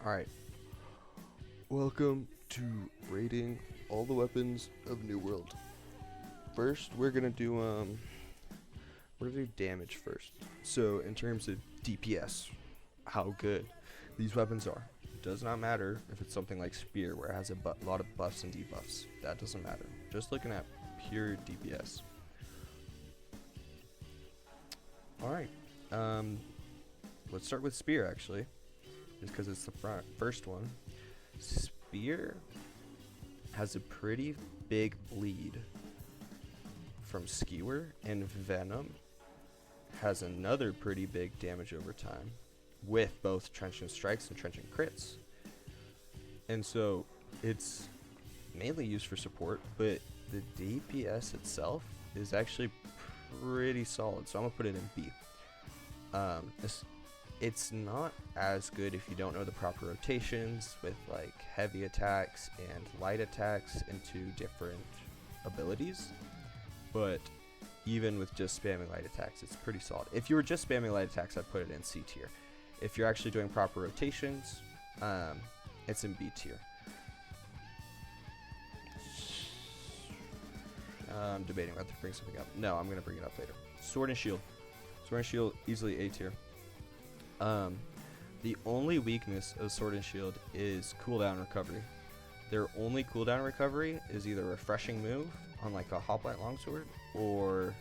Alright, welcome to rating all the weapons of New World. First, we're gonna do damage first. So, in terms of DPS, how good these weapons are. It does not matter if it's something like Spear, where it has a lot of buffs and debuffs. That doesn't matter. Just looking at pure DPS. Alright, let's start with Spear, actually. Just because it's the first one. Spear has a pretty big bleed from Skewer, and Venom has another pretty big damage over time with both Trenchant Strikes and Trenchant Crits. And so it's mainly used for support, but the DPS itself is actually pretty solid, so I'm gonna put it in B. It's not as good if you don't know the proper rotations with like heavy attacks and light attacks into different abilities, but even with just spamming light attacks, it's pretty solid. If you were just spamming light attacks, I'd put it in C tier. If you're actually doing proper rotations, it's in B tier. I'm debating whether to bring something up. No, I'm gonna bring it up later. Sword and Shield. Sword and Shield, easily A tier. The only weakness of Sword and Shield is cooldown recovery. Their only cooldown recovery is either a refreshing move on like a Hoplite Longsword or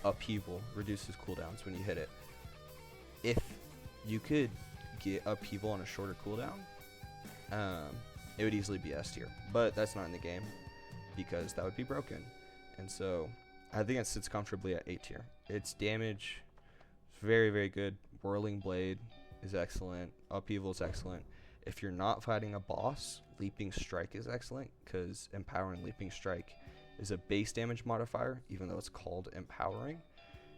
Upheaval reduces cooldowns when you hit it. If you could get Upheaval on a shorter cooldown, it would easily be S tier, but that's not in the game because that would be broken. And so I think it sits comfortably at A tier. Its damage, very, very good. Whirling Blade is excellent. Upheaval is excellent. If you're not fighting a boss, Leaping Strike is excellent because Empowering Leaping Strike is a base damage modifier, even though it's called Empowering.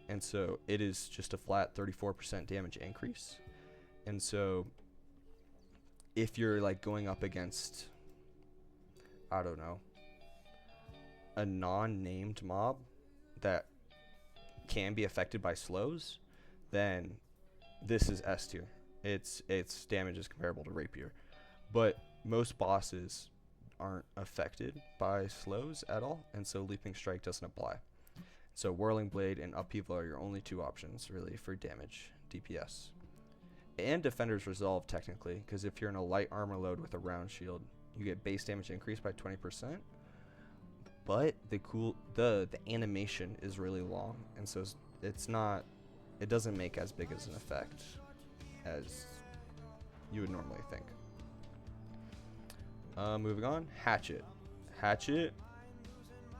And so it is just a flat 34% damage increase. And so if you're like going up against, I don't know, a non-named mob that can be affected by slows, then this is S tier. Its damage is comparable to Rapier, but most bosses aren't affected by slows at all, and so Leaping Strike doesn't apply. So Whirling Blade and Upheaval are your only two options really for damage DPS. And Defender's Resolve technically, because if you're in a light armor load with a round shield, you get base damage increased by 20%. But the animation is really long, and so it doesn't make as big as an effect as you would normally think. Moving on, Hatchet. Hatchet,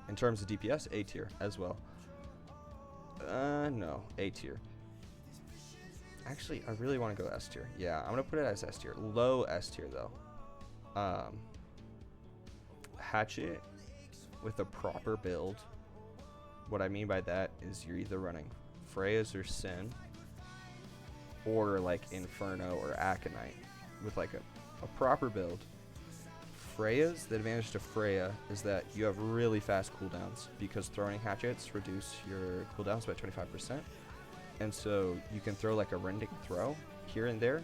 in terms of DPS, A tier as well. No, A tier. Actually, I really want to go S tier. Yeah, I'm gonna put it as S tier. Low S tier though. Hatchet with a proper build. What I mean by that is you're either running Freya's or Sin, or like Inferno or Aconite with like a proper build. Freya's, the advantage to Freya is that you have really fast cooldowns because throwing hatchets reduce your cooldowns by 25%. And so you can throw like a rending throw here and there,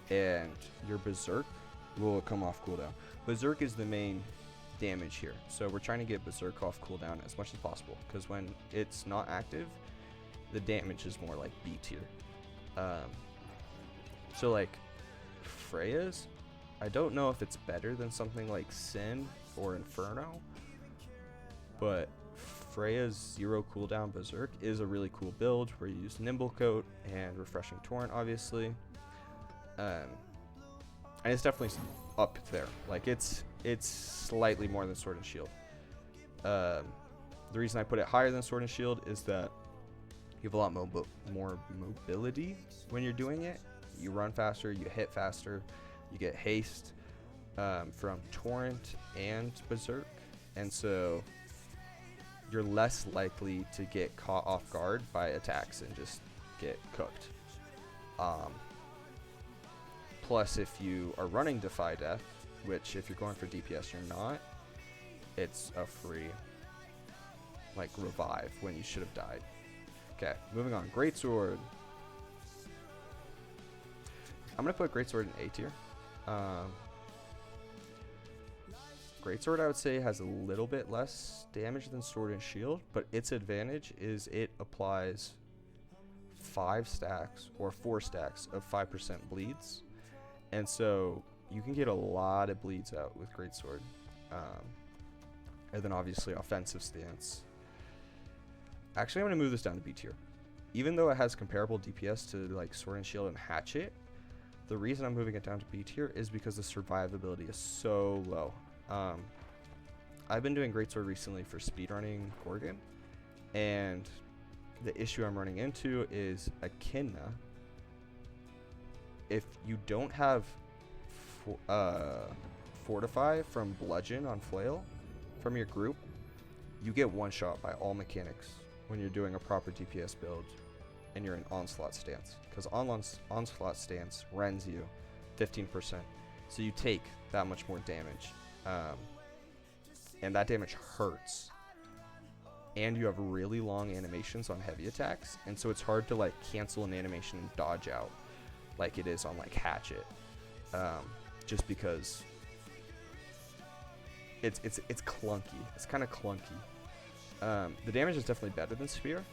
and your Berserk will come off cooldown. Berserk is the main damage here, so we're trying to get Berserk off cooldown as much as possible, because when it's not active, the damage is more like B tier. So like Freya's, I don't know if it's better than something like Sin or Inferno, but Freya's zero cooldown Berserk is a really cool build where you use Nimble Coat and Refreshing Torrent, obviously. And it's definitely up there. Like it's slightly more than Sword and Shield. The reason I put it higher than Sword and Shield is that you have a lot more mobility when you're doing it. You run faster, you hit faster, you get haste from Torrent and Berserk, and so you're less likely to get caught off guard by attacks and just get cooked. Plus, if you are running Defy Death, which if you're going for DPS you're not, it's a free like revive when you should have died. Okay, moving on. Greatsword. I'm gonna put Greatsword in A tier. Greatsword, I would say, has a little bit less damage than Sword and Shield, but its advantage is it applies 5 stacks or 4 stacks of 5% bleeds, and so you can get a lot of bleeds out with Greatsword. And then obviously offensive stance. Actually, I'm gonna move this down to B tier. Even though it has comparable DPS to like Sword and Shield and Hatchet, the reason I'm moving it down to B tier is because the survivability is so low. I've been doing Greatsword recently for speedrunning Gorgon, and the issue I'm running into is Echidna. If you don't have Fortify from Bludgeon on Flail from your group, you get one shot by all mechanics when you're doing a proper DPS build and you're in Onslaught stance, because Onslaught stance rends you 15%, so you take that much more damage, and that damage hurts, and you have really long animations on heavy attacks, and so it's hard to like cancel an animation and dodge out like it is on like Hatchet, just because it's clunky. It's kind of clunky. The damage is definitely better than Spear.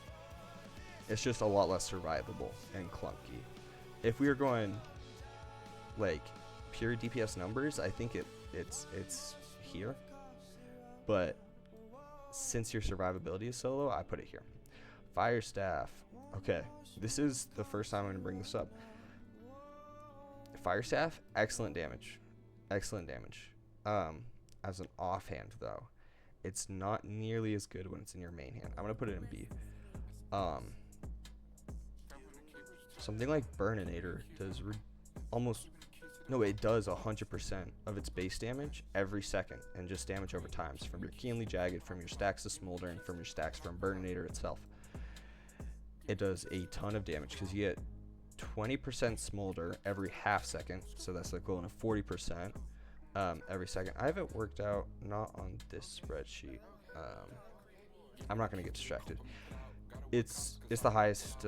It's just a lot less survivable and clunky. If we were going like pure DPS numbers, I think it's here. But since your survivability is so low, I put it here. Fire Staff. Okay, this is the first time I'm going to bring this up. Fire Staff, excellent damage. Excellent damage. As an offhand, though, it's not nearly as good when it's in your main hand. I'm going to put it in B. Something like Burninator does it does 100% of its base damage every second, and just damage over times from your Keenly Jagged, from your stacks of Smolder, and from your stacks from Burninator itself. It does a ton of damage because you get 20% Smolder every half second, so that's the equivalent of 40% every second. I have it worked out, not on this spreadsheet. I'm not going to get distracted. It's the highest.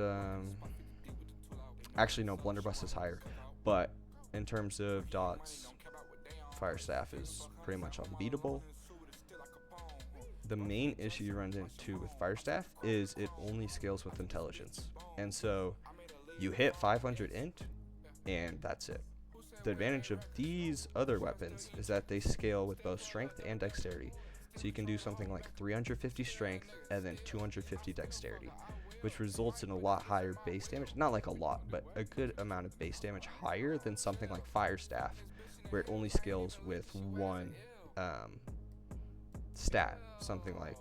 Actually, no, Blunderbuss is higher, but in terms of dots, Fire Staff is pretty much unbeatable. The main issue you run into with Fire Staff is it only scales with intelligence, and so you hit 500 int, and that's it. The advantage of these other weapons is that they scale with both strength and dexterity, so you can do something like 350 strength and then 250 dexterity, which results in a lot higher base damage. Not like a lot, but a good amount of base damage higher than something like Fire Staff, where it only scales with one stat. Something like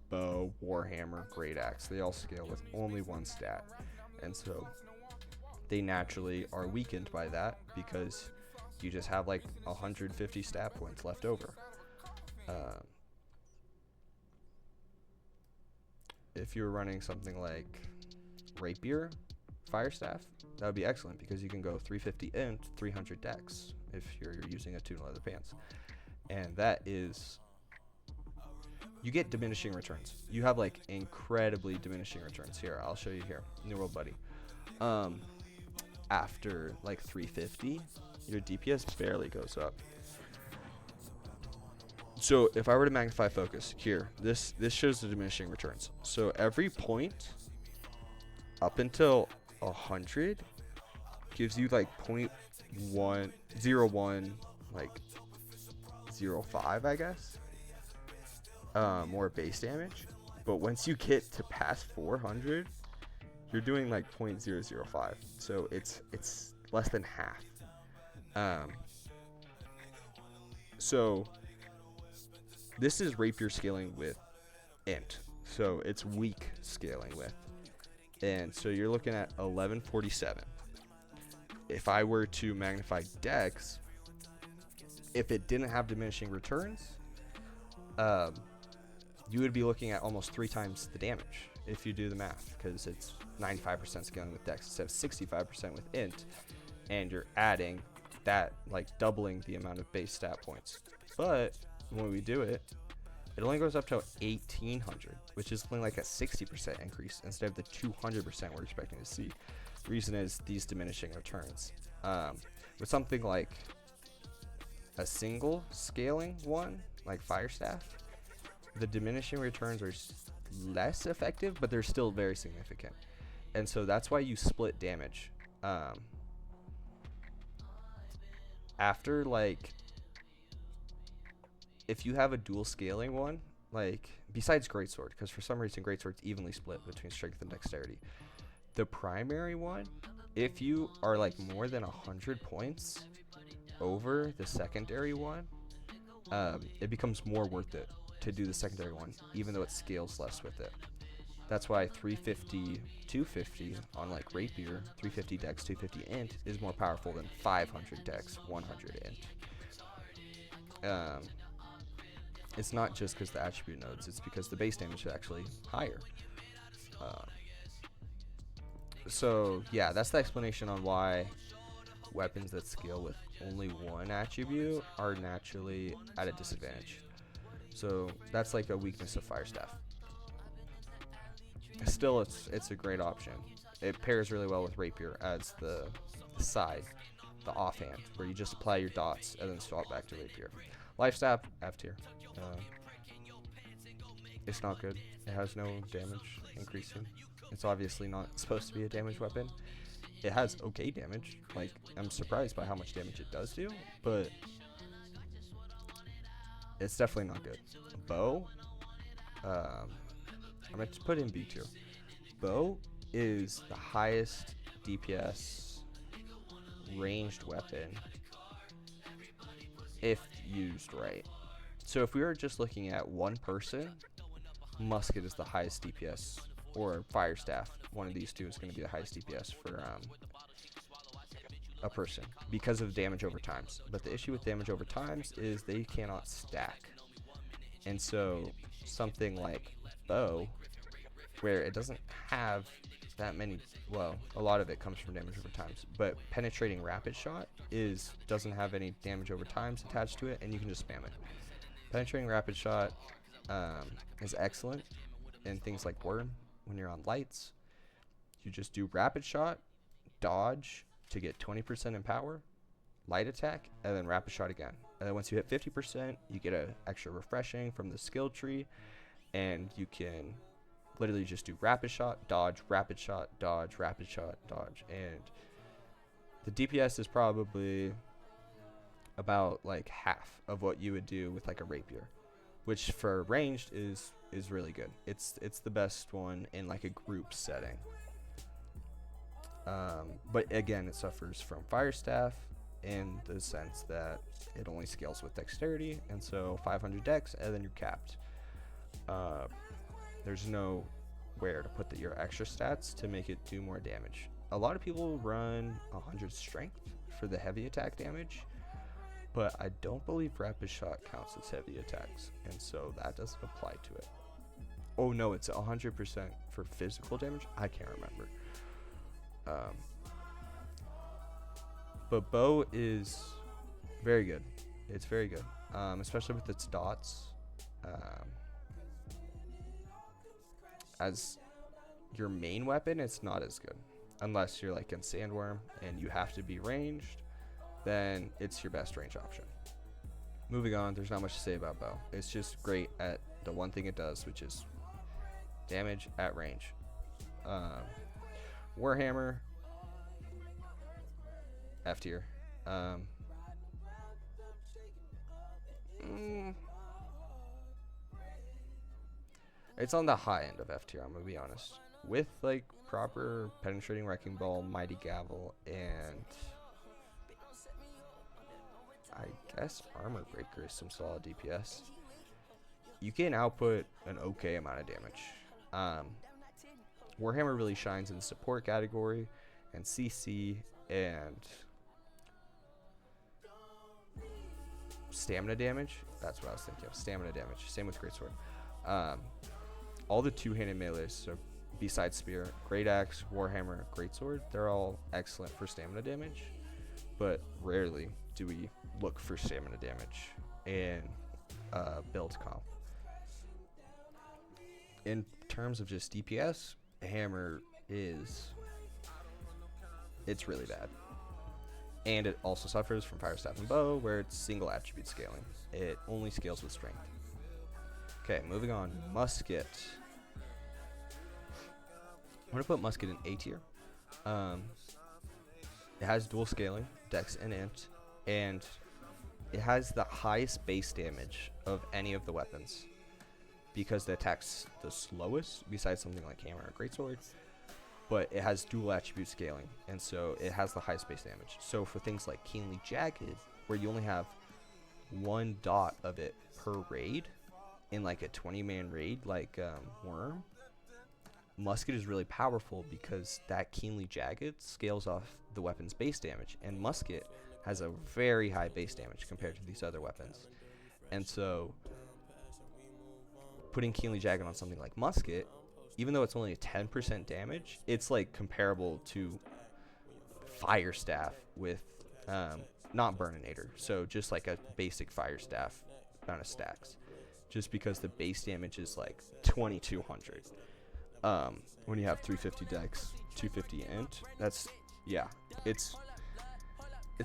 Bow, Warhammer, Great Axe, they all scale with only one stat. And so they naturally are weakened by that because you just have like 150 stat points left over. If you were running something like Rapier, Fire Staff, that would be excellent because you can go 350 int, 300 dex if you're using a Tune Leather Pants. And that is, you get diminishing returns. You have like incredibly diminishing returns. Here, I'll show you here. New World Buddy. After like 350, your DPS barely goes up. So if I were to magnify focus here, this shows the diminishing returns. So every point up until 100 gives you like 0.101, like 0.5, I guess, more base damage. But once you get to past 400, you're doing like 0.005. So it's less than half. So this is Rapier scaling with int, so it's weak scaling with, and so you're looking at 1147. If I were to magnify dex, if it didn't have diminishing returns, you would be looking at almost 3 times the damage if you do the math, because it's 95% scaling with dex instead of 65% with int, and you're adding that, like doubling the amount of base stat points. But when we do it, it only goes up to 1800, which is only like a 60% increase instead of the 200% we're expecting to see. Reason is these diminishing returns. With something like a single scaling one, like Fire Staff, the diminishing returns are less effective, but they're still very significant. And so that's why you split damage. After, like, if you have a dual scaling one, like, besides Greatsword, because for some reason Greatsword's evenly split between strength and dexterity. The primary one, if you are like more than 100 points over the secondary one, it becomes more worth it to do the secondary one, even though it scales less with it. That's why 350, 250 on like Rapier, 350 dex, 250 int is more powerful than 500 dex, 100 int. It's not just because the attribute nodes, it's because the base damage is actually higher. So yeah, that's the explanation on why weapons that scale with only one attribute are naturally at a disadvantage. So that's like a weakness of Fire Staff. Still, it's a great option. It pairs really well with Rapier as the side, the offhand, where you just apply your dots and then swap back to Rapier. Life Staff, F tier. It's not good. It has no damage increasing. It's obviously not supposed to be a damage weapon. It has okay damage. Like, I'm surprised by how much damage it does do, but it's definitely not good. Bow, I'm going to put in B tier. Bow is the highest DPS ranged weapon if used right. So if we were just looking at one person, Musket is the highest DPS, or Fire Staff. One of these two is going to be the highest DPS for a person because of damage over times. But the issue with damage over times is they cannot stack. And so something like Bow, where it doesn't have that many, well, a lot of it comes from damage over times, but penetrating rapid shot doesn't have any damage over times attached to it, and you can just spam it. Penetrating rapid shot is excellent in things like Worm. When you're on lights, you just do rapid shot, dodge to get 20% in power, light attack, and then rapid shot again. And then once you hit 50%, you get an extra refreshing from the skill tree, and you can literally just do rapid shot, dodge, rapid shot, dodge, rapid shot, dodge. And the DPS is probably about like half of what you would do with like a Rapier, which for ranged is really good. It's the best one in like a group setting. But again, it suffers from Fire Staff in the sense that it only scales with dexterity, and so 500 dex, and then you're capped. There's nowhere to put your extra stats to make it do more damage. A lot of people run 100 strength for the heavy attack damage, but I don't believe rapid shot counts as heavy attacks, and so that doesn't apply to it. Oh no, it's 100% for physical damage? I can't remember. But Bow is very good. It's very good, especially with its dots. As your main weapon, it's not as good. Unless you're like in Sandworm and you have to be ranged, then it's your best range option. Moving on, there's not much to say about Bow. It's just great at the one thing it does, which is damage at range. Warhammer, F tier. It's on the high end of F tier, I'm gonna be honest. With like proper penetrating wrecking ball, mighty gavel, and I guess armor breaker is some solid DPS, you can output an okay amount of damage. Warhammer really shines in the support category and CC and stamina damage. That's what I was thinking of. Stamina damage. Same with Greatsword. All the two-handed melees, so besides Spear, Great Axe, Warhammer, Greatsword, they're all excellent for stamina damage, but rarely do we look for stamina damage in build comp. In terms of just DPS, Hammer is it's really bad. And it also suffers from fire staff and bow, where it's single attribute scaling. It only scales with strength. Okay, moving on. Musket. I'm gonna put musket in A tier. It has dual scaling, dex and int, and it has the highest base damage of any of the weapons because it attacks the slowest, besides something like hammer or greatsword. But it has dual attribute scaling, and so it has the highest base damage. So for things like keenly jagged, where you only have one dot of it per raid in like a 20-man raid like Worm, musket is really powerful because that keenly jagged scales off the weapon's base damage, and musket has a very high base damage compared to these other weapons. And so putting keenly jagged on something like musket, even though it's only a 10% damage, it's like comparable to fire staff with not burninator, so just like a basic fire staff amount of stacks, just because the base damage is like 2200 when you have 350 dex, 250 int. That's, yeah, it's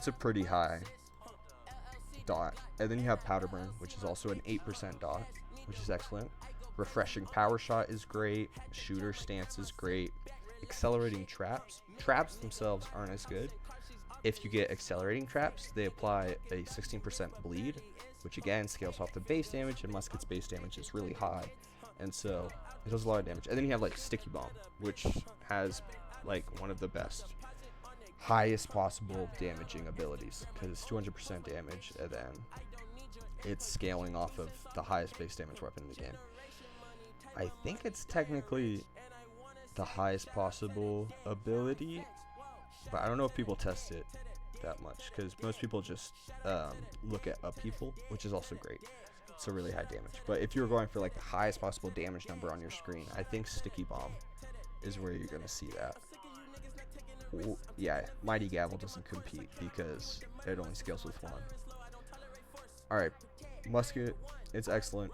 a pretty high dot. And then you have powder burn, which is also an 8% dot, which is excellent. Refreshing power shot is great. Shooter stance is great. Accelerating traps themselves aren't as good. If you get accelerating traps, they apply a 16% bleed, which again scales off the base damage, and musket's base damage is really high, and so it does a lot of damage. And then you have like sticky bomb, which has like one of the best, highest possible damaging abilities, because it's 200% damage, and then it's scaling off of the highest base damage weapon in the game. I think it's technically the highest possible ability, but I don't know if people test it that much, because most people just look at upheaval, which is also great. So really high damage. But if you're going for like the highest possible damage number on your screen, I think sticky bomb is where you're gonna see that. Ooh, yeah, mighty gavel doesn't compete because it only scales with one. All right, musket, it's excellent.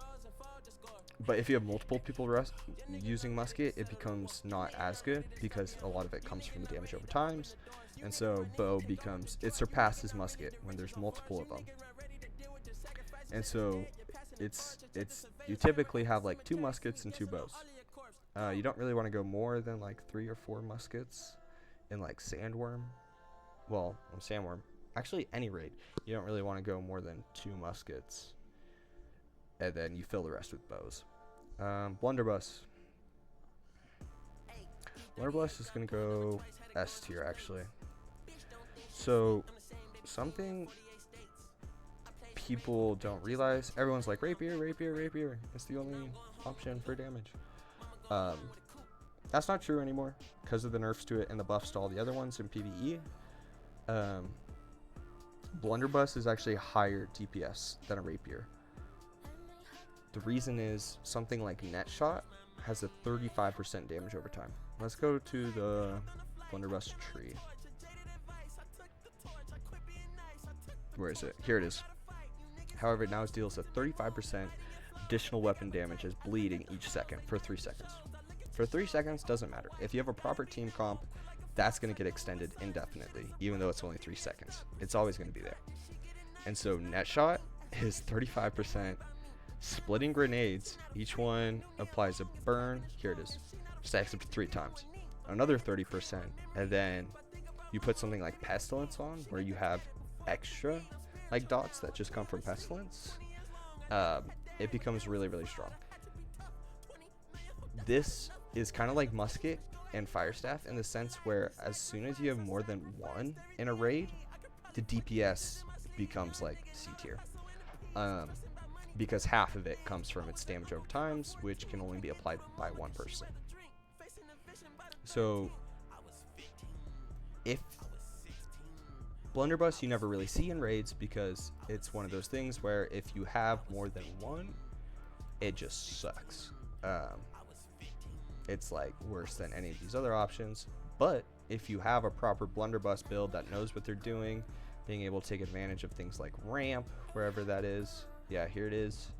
But if you have multiple people using musket, it becomes not as good because a lot of it comes from the damage over times. And so bow becomes, it surpasses musket when there's multiple of them. And so you typically have like 2 muskets and 2 bows. You don't really want to go more than like 3 or 4 muskets in like sandworm. Well, sandworm, actually any raid, you don't really want to go more than 2 muskets. And then you fill the rest with bows. Blunderbuss. Blunderbuss is going to go S tier, actually. So, something people don't realize, everyone's like, rapier, rapier, rapier. It's the only option for damage. That's not true anymore because of the nerfs to it and the buffs to all the other ones in PvE. Blunderbuss is actually higher DPS than a rapier. The reason is something like net shot has a 35% damage over time. Let's go to the blunderbuss tree. Where is it? Here it is. However, it now deals a 35% additional weapon damage as bleeding each second for 3 seconds. For 3 seconds, doesn't matter. If you have a proper team comp, that's going to get extended indefinitely, even though it's only 3 seconds. It's always going to be there. And so net shot is 35%. Splitting grenades, each one applies a burn. Here it is. Stacks up to 3 times. Another 30%. And then you put something like pestilence on, where you have extra like dots that just come from pestilence. It becomes really, really strong. This is kind of like musket and fire staff in the sense where as soon as you have more than one in a raid, the DPS becomes like C tier. Because half of it comes from its damage over times, which can only be applied by one person. So if blunderbuss you never really see in raids, because it's one of those things where if you have more than one, it just sucks. It's like worse than any of these other options. But if you have a proper blunderbuss build that knows what they're doing, being able to take advantage of things like ramp, wherever that is, yeah, here it is.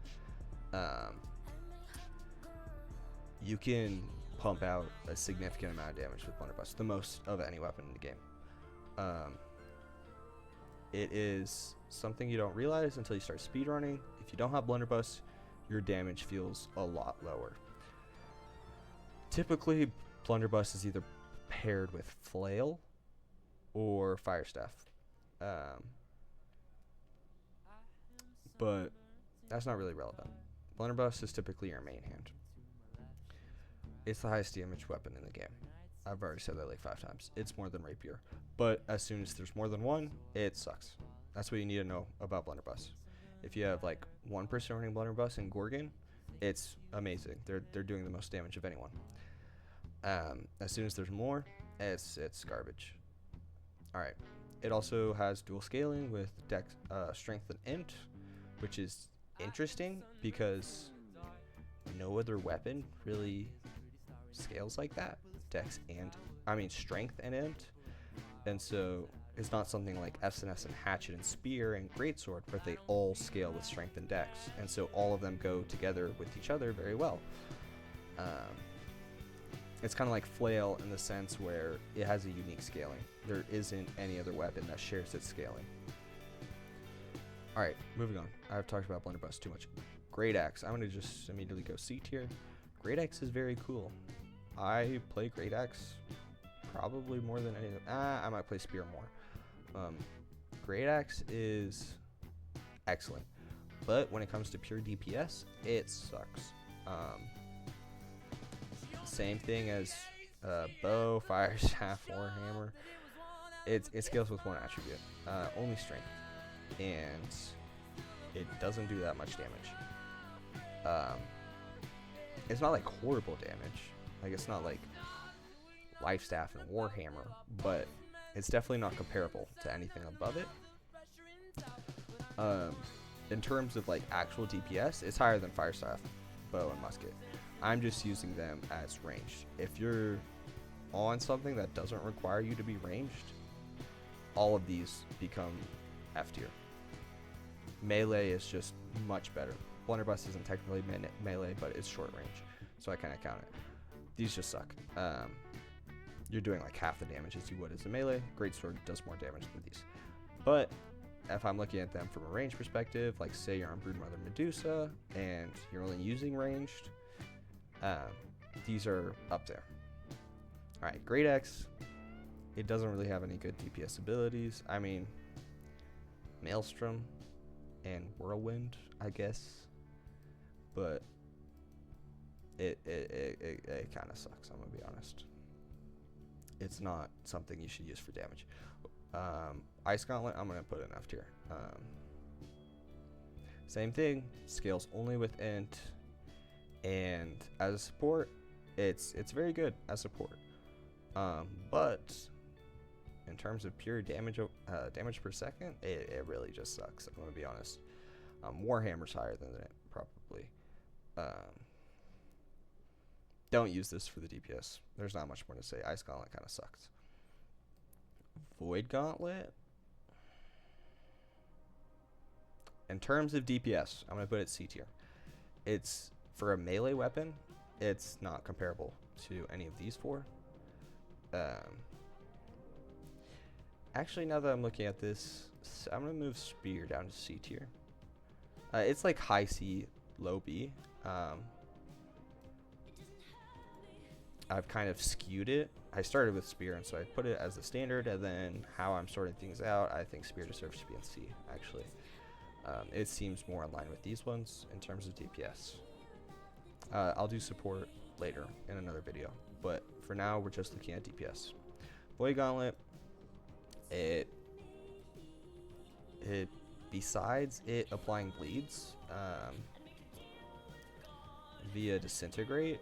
You can pump out a significant amount of damage with blunderbuss, the most of any weapon in the game. Um, it is something you don't realize until you start speedrunning. If you don't have blunderbuss, your damage feels a lot lower. Typically, blunderbuss is either paired with flail or fire staff, but that's not really relevant. Blunderbuss is typically your main hand. It's the highest damage weapon in the game. I've already said that like 5 times. It's more than rapier, but as soon as there's more than one, it sucks. That's what you need to know about blunderbuss. If you have like one person running blunderbuss and Gorgon, it's amazing. They're doing the most damage of anyone. As soon as there's more, it's garbage. All right. It also has dual scaling with dex, strength and int, which is interesting because no other weapon really scales like that. Dex and strength and int, and so it's not something like SNS and hatchet and spear and greatsword, but they all scale with strength and dex, and so all of them go together with each other very well. It's kind of like flail in the sense where it has a unique scaling. There isn't any other weapon that shares its scaling. Alright, moving on. I've talked about blunderbuss too much. Great Axe. I'm going to just immediately go C tier. Great Axe is very cool. I play Great Axe probably more than anything. I might play Spear more. Great Axe is excellent. But when it comes to pure DPS, it sucks. Same thing as bow, fire staff, warhammer. It scales with one attribute, only strength, and it doesn't do that much damage. It's not like horrible damage, like it's not like life staff and warhammer, but it's definitely not comparable to anything above it. In terms of like actual DPS, it's higher than fire staff, bow, and musket. I'm just using them as ranged. If you're on something that doesn't require you to be ranged, all of these become F tier. Melee is just much better. Blunderbuss isn't technically melee, but it's short range, so I kind of count it. These just suck. You're doing like half the damage as you would as a melee. Greatsword does more damage than these. But if I'm looking at them from a range perspective, like say you're on Broodmother Medusa and you're only using ranged, these are up there. Alright, Great Axe. It doesn't really have any good DPS abilities. I mean, Maelstrom and Whirlwind, I guess. But it kind of sucks, I'm going to be honest. It's not something you should use for damage. Ice Gauntlet, I'm going to put in F tier. Same thing, scales only with int. And as a support, it's very good as support. But in terms of pure damage per second, it really just sucks. I'm gonna be honest. Warhammer's higher than it probably. Don't use this for the DPS. There's not much more to say. Ice Gauntlet kind of sucks. Void Gauntlet. In terms of DPS, I'm gonna put it C tier. It's for a melee weapon, it's not comparable to any of these four. Actually, now that I'm looking at this, I'm gonna move Spear down to C tier. It's like high C, low B. I've kind of skewed it. I started with Spear, and so I put it as the standard, and then how I'm sorting things out, I think Spear deserves to be in C, actually. It seems more in line with these ones in terms of DPS. I'll do support later in another video, but for now we're just looking at DPS. Void Gauntlet, it besides it applying bleeds via Disintegrate,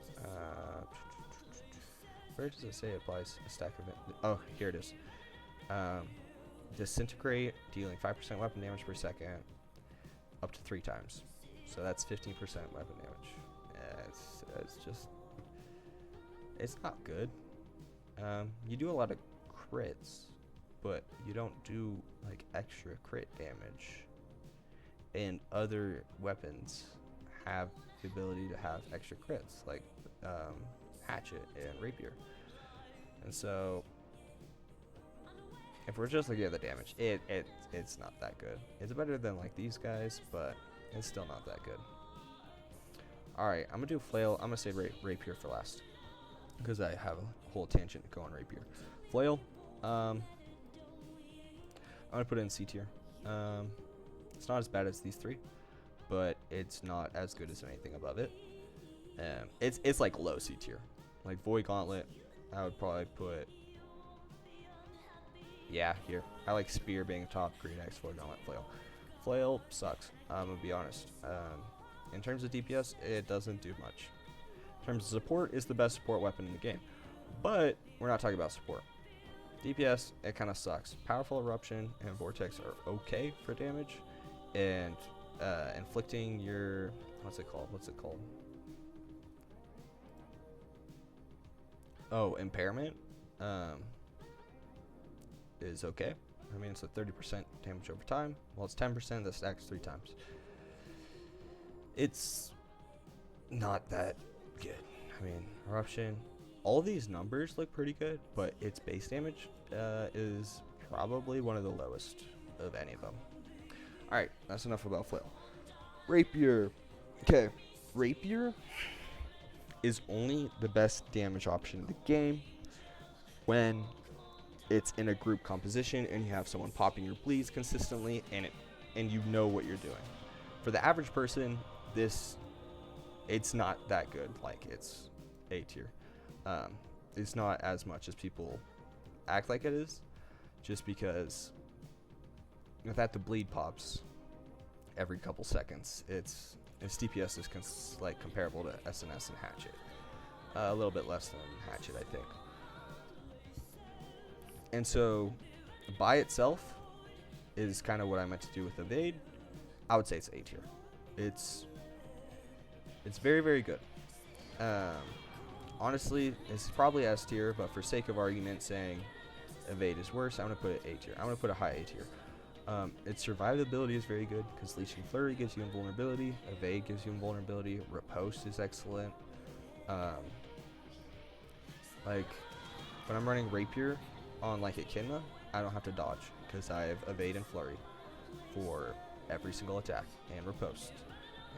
where does it say it applies a stack of it? Oh, here it is. Disintegrate, dealing 5% weapon damage per second, up to 3 times. So that's 15% weapon damage. It's just, it's not good. You do a lot of crits, but you don't do like extra crit damage. And other weapons have the ability to have extra crits, like hatchet and rapier. And so if we're just looking at the damage, it's not that good. It's better than like these guys, but it's still not that good. Alright, I'm gonna do flail. I'm gonna say rapier for last, because I have a whole tangent to go on rapier. Flail, I'm gonna put it in C tier. It's not as bad as these three, but it's not as good as anything above it. It's like low C tier. Like Void Gauntlet, I would probably put, yeah, here. I like Spear being top, Great Axe, Void Gauntlet, Flail. Flail sucks, I'm gonna be honest. In terms of DPS, it doesn't do much. In terms of support, it's the best support weapon in the game. But we're not talking about support. DPS, it kind of sucks. Powerful Eruption and Vortex are okay for damage, and inflicting your, what's it called? Oh, Impairment is okay. I mean, it's a 30% damage over time. Well, it's 10%, that stacks 3 times. It's not that good. I mean, Eruption, all these numbers look pretty good, but its base damage is probably one of the lowest of any of them. Alright, that's enough about Flail. Rapier. Okay, Rapier is only the best damage option in the game when it's in a group composition and you have someone popping your bleeds consistently and you know what you're doing. For the average person, it's not that good. Like, it's A tier. It's not as much as people act like it is, just because without the bleed pops every couple seconds, its DPS is like comparable to SNS and Hatchet. A little bit less than Hatchet, I think. And so, by itself, is kind of what I meant to do with Evade. I would say it's A tier. It's very, very good. Honestly, it's probably S tier, but for sake of argument, saying Evade is worse, I'm going to put it A tier. I'm going to put a high A tier. Its survivability is very good, because Leeching Flurry gives you invulnerability, Evade gives you invulnerability, Riposte is excellent. Like, when I'm running Rapier on like Echidna, I don't have to dodge, because I have Evade and Flurry for every single attack, and Riposte.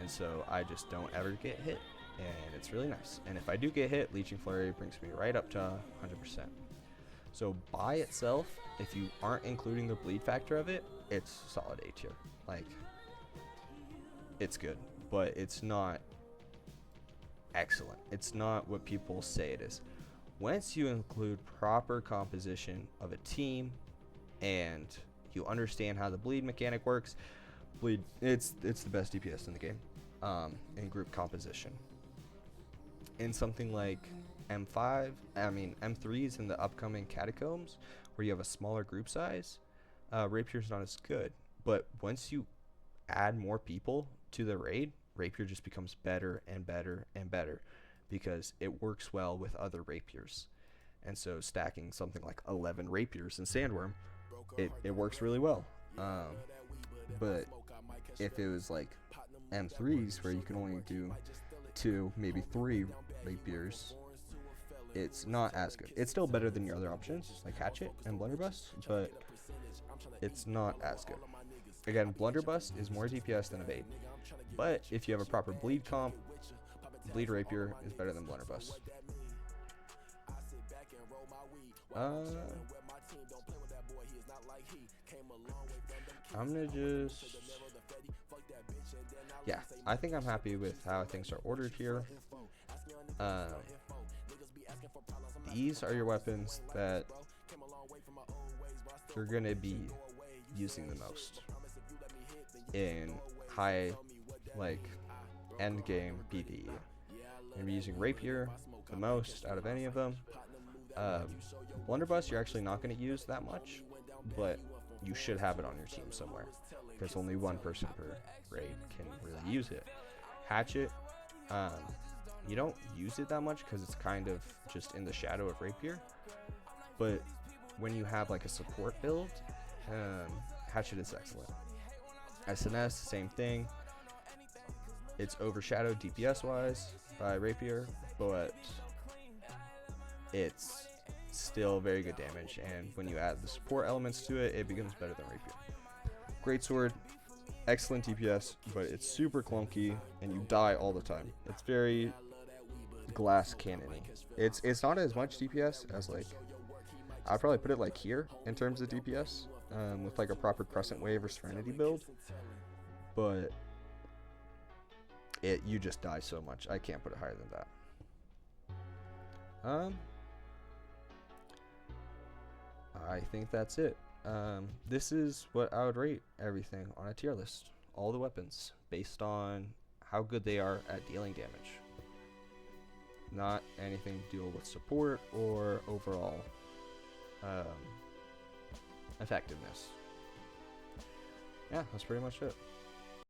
And so I just don't ever get hit, and it's really nice. And if I do get hit, Leeching Flurry brings me right up to 100%. So by itself, if you aren't including the bleed factor of it, it's solid A tier. Like, it's good, but it's not excellent. It's not what people say it is. Once you include proper composition of a team and you understand how the bleed mechanic works, it's the best DPS in the game, in group composition. In something like M3s in the upcoming Catacombs, where you have a smaller group size, Rapier's not as good. But once you add more people to the raid, Rapier just becomes better and better and better, because it works well with other Rapiers. And so stacking something like 11 Rapiers in Sandworm, it works really well. But if it was like M3s, where you can only do 2, maybe 3 Rapiers, it's not as good. It's still better than your other options, like Hatchet and Blunderbuss, but it's not as good. Again, Blunderbuss is more DPS than Evade, but if you have a proper bleed comp, Bleed Rapier is better than Blunderbuss. I'm gonna just, yeah, I think I'm happy with how things are ordered here. These are your weapons that you're gonna be using the most in high, like, end game PvE. You're gonna be using Rapier the most out of any of them. Blunderbuss you're actually not gonna use that much, but you should have it on your team somewhere, because only one person per raid can really use it. Hatchet, you don't use it that much because it's kind of just in the shadow of Rapier, but when you have like a support build, Hatchet is excellent. SNS, same thing. It's overshadowed DPS wise by Rapier, but it's still very good damage, and when you add the support elements to it, it becomes better than Rapier. Great sword, excellent DPS, but it's super clunky, and you die all the time. It's very glass cannon-y. It's not as much DPS as like, I'd probably put it like here in terms of DPS, with like a proper Crescent Wave or Serenity build, but you just die so much. I can't put it higher than that. I think that's it. This is what I would rate everything on a tier list. All the weapons based on how good they are at dealing damage. Not anything to deal with support or overall effectiveness. Yeah, that's pretty much it.